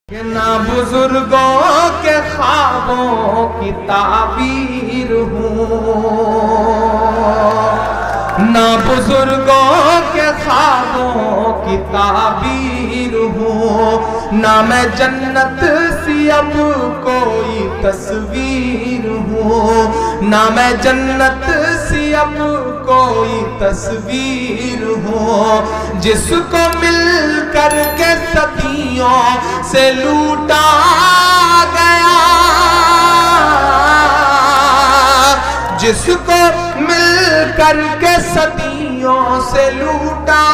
कि ना बुजुर्गों के ख्वाबों की ताबीर हूँ, ना बुजुर्गों के ख्वाबों की ताबीर हूँ, ना मैं जन्नत सी अब कोई तस्वीर हूँ, ना मैं जन्नत सी अब कोई तस्वीर हूँ, जिसको मिल कर के सदियों से लूटा गया, जिसको मिल कर के सदियों से लूटा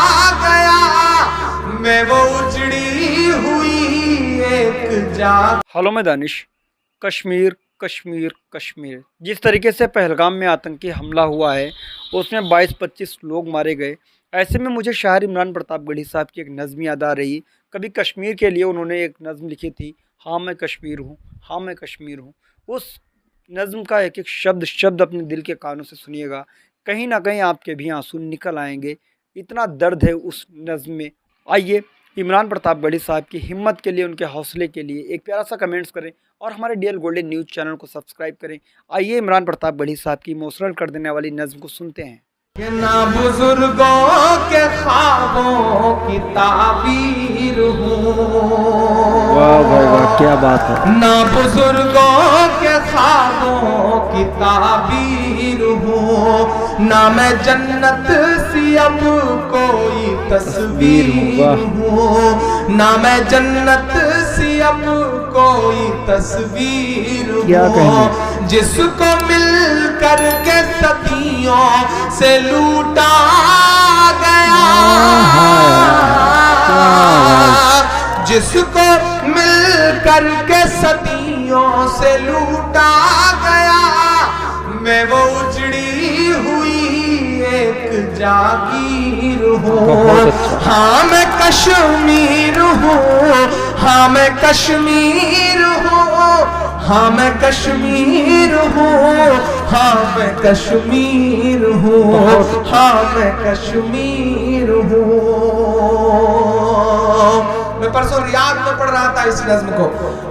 गया, मैं वो उजड़ी हुई एक जा। हेलो मैं दानिश। कश्मीर कश्मीर कश्मीर जिस तरीके से पहलगाम में आतंकी हमला हुआ है उसमें 22-25 लोग मारे गए। ऐसे में मुझे शायर इमरान प्रतापगढ़ी साहब की एक नज़्म याद आ रही। कभी कश्मीर के लिए उन्होंने एक नज़्म लिखी थी, हाँ मैं कश्मीर हूँ, हाँ मैं कश्मीर हूँ। उस नज़्म का एक एक शब्द शब्द अपने दिल के कानों से सुनिएगा, कहीं ना कहीं आपके भी आंसू निकल आएंगे। इतना दर्द है उस नज़्म में। आइए इमरान प्रतापगढ़ी साहब की हिम्मत के लिए, उनके हौसले के लिए एक प्यारा सा कमेंट्स करें और हमारे डीएल गोल्डन न्यूज़ चैनल को सब्सक्राइब करें। आइए इमरान प्रतापगढ़ी साहब की इमोशनल कर देने वाली नज़्म को सुनते हैं। कि ना बुजुर्गों के ख्वाबों की ताबीर हूँ, वाह भाई वाह, क्या बात है। ना बुजुर्गों के ख्वाबों की ताबीर हूँ, ना मैं जन्नत सी अब कोई तस्वीर हूँ, ना मैं जन्नत सी अब कोई तस्वीर हूँ, जिसको मिल कर के सदियों से लूटा गया, जिसको मिल कर के सदियों से लूटा गया, मैं वो उजड़ी हुई एक जागीर हूँ। हाँ मैं कश्मीर हूँ, हाँ मैं कश्मीर हूँ, हाँ मैं कश्मीर हूँ, हाँ मैं कश्मीर हूँ, हाँ मैं कश्मीर हूँ। मैं परसों रियाद में पढ़ रहा था इस नज्म को।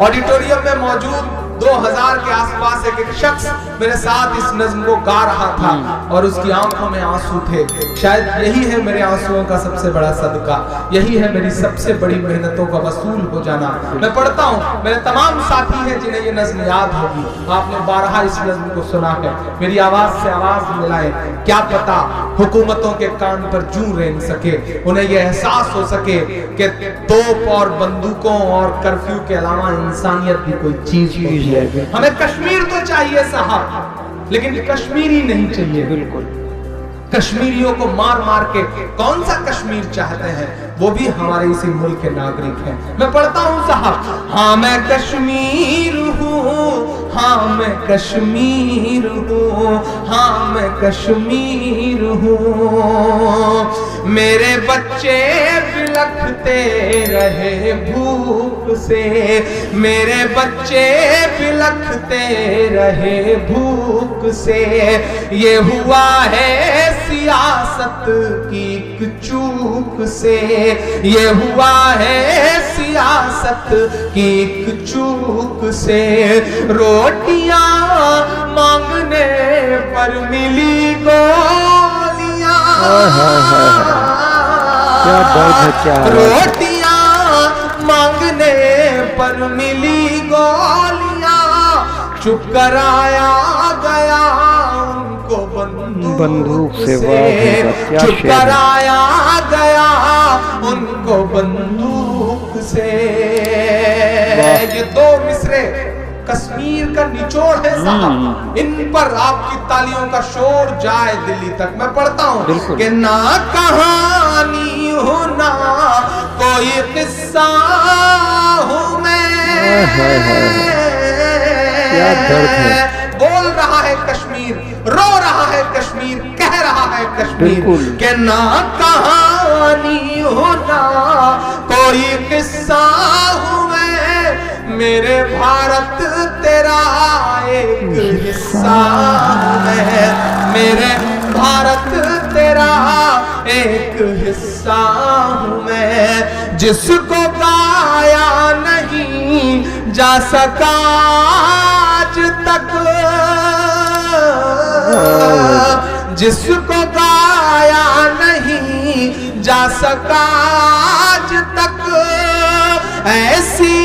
ऑडिटोरियम में मौजूद 2000 के आसपास एक शख्स मेरे साथ इस नज्म को गा रहा था और उसकी आंखों में आंसू थे। शायद यही है मेरे आंसुओं का सबसे बड़ा सदका, यही है मेरी सबसे बड़ी मेहनतों का वसूल हो जाना। मैं पढ़ता हूँ, मेरे तमाम साथी हैं जिन्हें ये नज्म याद होगी। आपने 12 इस नज्म को सुना है। मेरी आवाज से आवाज मिलाए, क्या पता हुकूमतों के कान पर जूं रेंग सके, उन्हें यह एहसास हो सके कि तोप और बंदूकों और कर्फ्यू के अलावा इंसानियत भी कोई चीज है। हमें कश्मीर तो चाहिए साहब, लेकिन कश्मीरी नहीं चाहिए। बिल्कुल, कश्मीरियों को मार मार के कौन सा कश्मीर चाहते हैं, वो भी हमारे इसी मुल्क के नागरिक हैं। मैं पढ़ता हूँ साहब, हाँ मैं कश्मीर हूँ, हाँ मैं कश्मीर हूँ, हाँ मैं कश्मीर हूँ। मेरे बच्चे बिलखते रहे भूख से, मेरे बच्चे बिलखते रहे भूख से, ये हुआ है सियासत की एक चूक से, ये हुआ है सियासत की एक चूक से। रोटियां मांगने पर मिली गोलियां, क्या दर्द है, क्या रोटियां मांगने पर मिली गोलियां, चुप कराया गया उनको बंदूक से, चुप कराया गया उनको बंदूक से। ये 2 मिसरे कश्मीर का निचोड़ है साहब, इन पर आपकी तालियों का शोर जाए दिल्ली तक। मैं पढ़ता हूँ कि ना कहानी हो ना कोई किस्सा हूँ मैं, क्या दर्द है। बोल रहा है कश्मीर, रो रहा है कश्मीर, कह रहा है कश्मीर कि ना कहानी हो ना कोई किस्सा हूँ मैं, मेरे भारत तेरा एक हिस्सा है, मेरे भारत तेरा एक हिस्सा हूँ मैं, जिसको गाया नहीं जा सका आज तक, जिसको गाया नहीं जा सका आज तक। ऐसी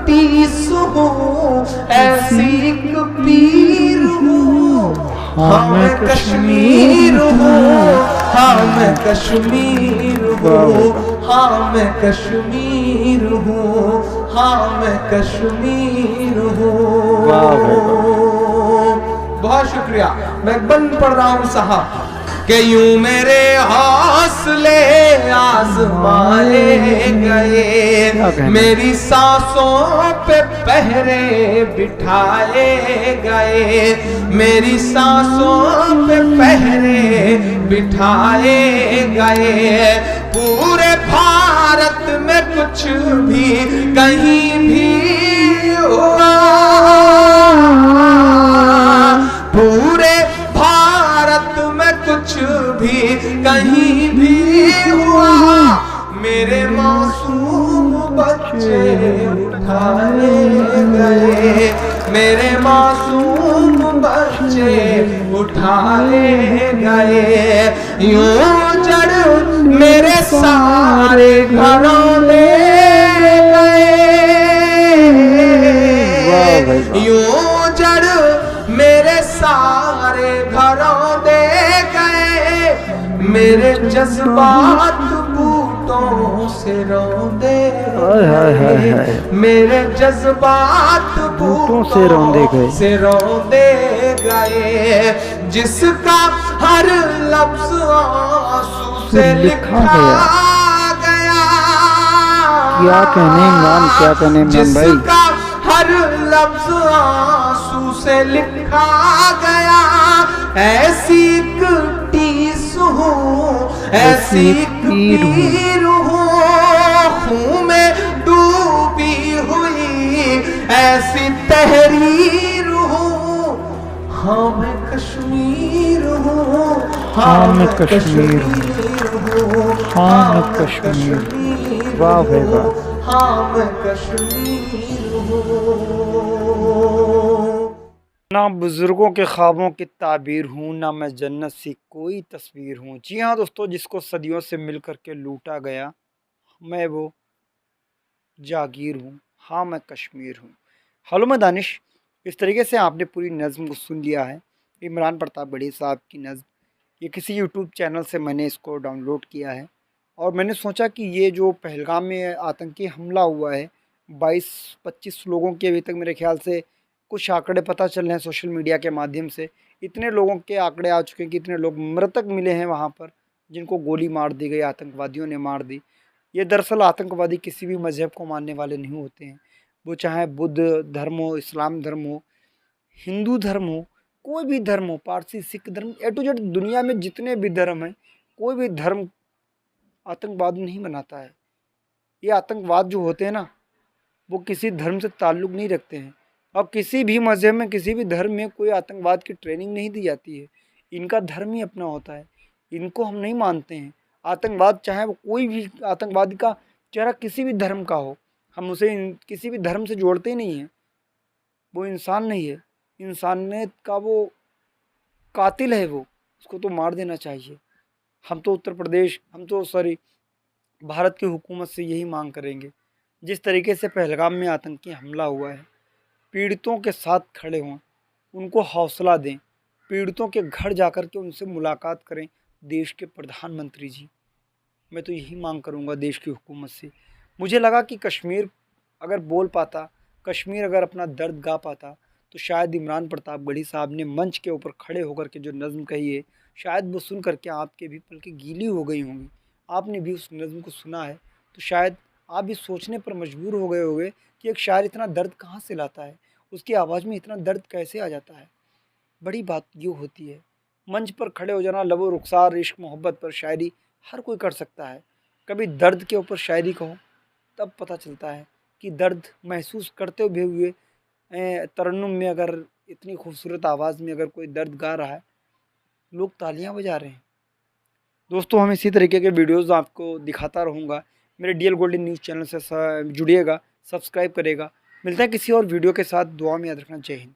टीस हूँ, ऐसी पीर हूँ, हाँ मैं कश्मीर हूँ, हाँ मैं कश्मीर हूँ, हाँ मैं कश्मीर हूँ, हाँ मैं कश्मीर हूँ। बहुत शुक्रिया। मैं बंद पढ़ रहा हूँ साहब कि यूं मेरे हौसले आजमाए गए, मेरी सांसों पे पहरे बिठाए गए, मेरी सांसों पे पहरे बिठाए गए। पूरे भारत में कुछ भी कहीं भी हुआ, पूरे भारत में कुछ भी कहीं भी हुआ, मेरे मासूम बच्चे उठाए गए, मेरे मासूम बच्चे उठाए गए। यूं जड़ मेरे सारे घरों में गए, यूं जड़ मेरे सारे घरों दे गए, मेरे जज्बात बूटों से रौंदे गए, मेरे जज्बात बूटों से रौंदे गए। जिसका हर लफ्ज आंसू से लिखा गया, क्या कहने इमरान, क्या कहने इमरान भाई। जिसका हर लफ्ज आंसू से लिखा गया, ऐसी टीस हूँ, ऐसी पीर हूँ, खून में डूबी हुई ऐसी तहरीर हूँ, हाँ मैं कश्मीर हूँ, हाँ मैं कश्मीर हूँ, हाँ मैं कश्मीर, वाह भाई वाह। हाँ मैं कश्मीर हूँ। ना बुजुर्गों के ख्वाबों की ताबीर हूँ, ना मैं जन्नत सी कोई तस्वीर हूँ। जी हाँ दोस्तों, जिसको सदियों से मिल कर के लूटा गया, मैं वो जागीर हूँ, हाँ मैं कश्मीर हूँ। हेलो मैं दानिश। इस तरीके से आपने पूरी नज़्म को सुन लिया है, इमरान प्रतापगढ़ी साहब की नज़्म। ये किसी यूट्यूब चैनल से मैंने इसको डाउनलोड किया है और मैंने सोचा कि ये जो पहलगाम में आतंकी हमला हुआ है, 22-25 लोगों के अभी तक मेरे ख्याल से कुछ आंकड़े पता चल रहे हैं सोशल मीडिया के माध्यम से। इतने लोगों के आंकड़े आ चुके हैं कि इतने लोग मृतक मिले हैं वहाँ पर, जिनको गोली मार दी गई, आतंकवादियों ने मार दी। ये दरअसल आतंकवादी किसी भी मज़हब को मानने वाले नहीं होते हैं, वो चाहे बुद्ध धर्म हो, इस्लाम धर्म हो, हिंदू धर्म हो, कोई भी धर्म हो, पारसी सिख धर्म, ए टू जेड दुनिया में जितने भी धर्म हैं, कोई भी धर्म आतंकवाद नहीं बनाता है। ये आतंकवाद जो होते हैं ना, वो किसी धर्म से ताल्लुक़ नहीं रखते हैं और किसी भी मज़हब में, किसी भी धर्म में कोई आतंकवाद की ट्रेनिंग नहीं दी जाती है। इनका धर्म ही अपना होता है, इनको हम नहीं मानते हैं। आतंकवाद चाहे वो कोई भी आतंकवादी का चेहरा किसी भी धर्म का हो, हम उसे किसी भी धर्म से जोड़ते ही नहीं हैं। वो इंसान नहीं है, इंसानियत का वो कातिल है, वो उसको तो मार देना चाहिए। हम तो उत्तर प्रदेश, हम तो सॉरी भारत की हुकूमत से यही मांग करेंगे, जिस तरीके से पहलगाम में आतंकी हमला हुआ है, पीड़ितों के साथ खड़े हों, उनको हौसला दें, पीड़ितों के घर जाकर के उनसे मुलाकात करें। देश के प्रधानमंत्री जी, मैं तो यही मांग करूंगा देश की हुकूमत से। मुझे लगा कि कश्मीर अगर बोल पाता, कश्मीर अगर अपना दर्द गा पाता, तो शायद इमरान प्रतापगढ़ी साहब ने मंच के ऊपर खड़े होकर के जो नज़्म कही है, शायद वो सुन करके आपके भी पलकें गीली हो गई होंगी। आपने भी उस नज़्म को सुना है तो शायद आप भी सोचने पर मजबूर हो गए होंगे कि एक शायर इतना दर्द कहाँ से लाता है, उसकी आवाज़ में इतना दर्द कैसे आ जाता है। बड़ी बात ये होती है, मंच पर खड़े हो जाना, लबो रुखसार इश्क मोहब्बत पर शायरी हर कोई कर सकता है। कभी दर्द के ऊपर शायरी कहो, तब पता चलता है कि दर्द महसूस करते हुए तरन्नुम में अगर इतनी खूबसूरत आवाज़ में अगर कोई दर्द गा रहा है, लोग तालियां बजा रहे हैं। दोस्तों, हम इसी तरीके के वीडियोस आपको दिखाता रहूँगा। मेरे डीएल गोल्डन न्यूज़ चैनल से जुड़िएगा, सब्सक्राइब करेगा। मिलते हैं किसी और वीडियो के साथ। दुआ में याद रखना। जय हिंद।